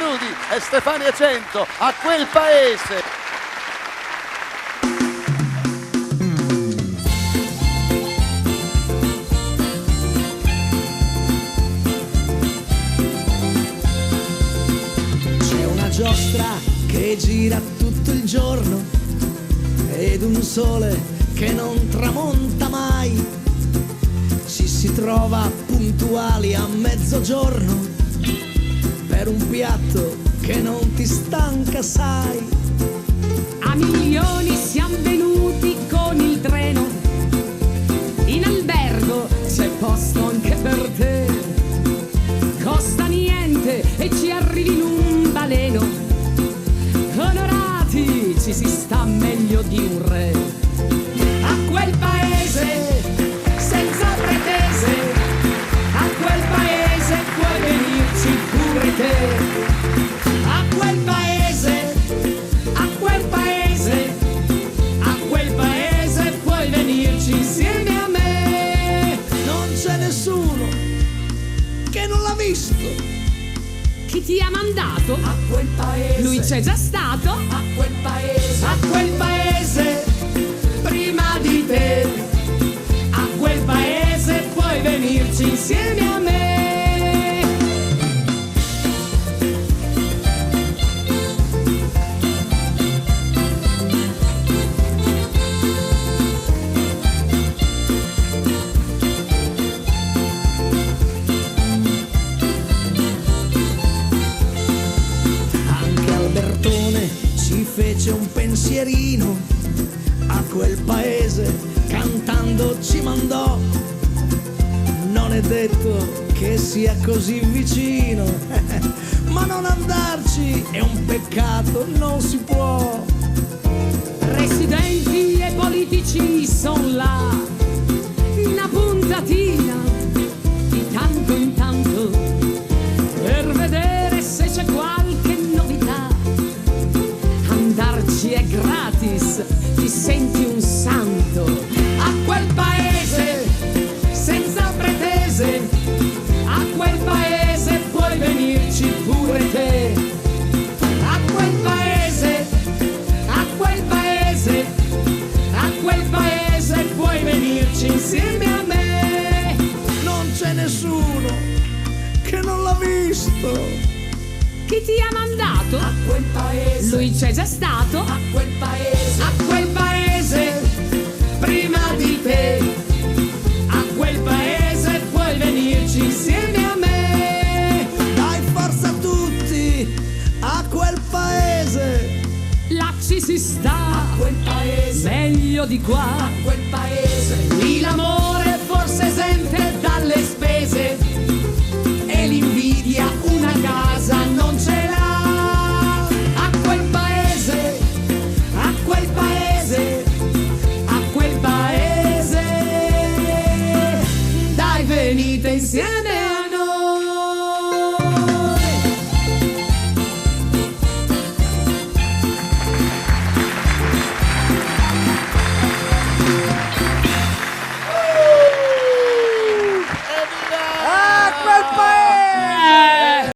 Rudy e Stefania Cento, A quel paese. C'è una giostra che gira tutto il giorno ed un sole che non tramonta mai. Ci si trova puntuali a mezzogiorno per un piatto che non ti stanca, sai. A milioni siamo venuti con il treno, in albergo c'è posto anche per te. Costa niente e ci arrivi in un baleno, onorati ci si sta meglio di un re. A quel paese senza pretese, a quel paese puoi venirci pure te. A quel paese, a quel paese, a quel paese puoi venirci insieme a me. Non c'è nessuno che non l'ha visto. Chi ti ha mandato? A quel paese. Lui c'è già stato? A quel paese. A quel paese prima di te. A quel paese puoi venirci insieme a me. Anche Albertone ci fece un pensierino, a quel paese cantando ci mandò. Non è detto che sia così vicino, ma non andarci è un peccato, non si può. Residenti e politici son là, una puntatina di tanto in tanto per vedere se c'è qualche novità. Andarci è gratis, ti senti un santo. A quel paese senza pretese, a quel paese puoi venirci pure te. A quel paese, a quel paese, a quel paese puoi venirci insieme a me. Non c'è nessuno che non l'ha visto. Chi ti ha mandato? A quel paese. Lui c'è già stato? A quel paese. A quel paese prima di te. A quel paese puoi venirci insieme a me. Dai forza a tutti, a quel paese. Là ci si sta, A quel paese. meglio di qua. A quel paese. Lì l'amore forse esente dalle spese e l'invidia una casa non ce l'ha. A quel paese, a quel paese, a quel paese, dai venite insieme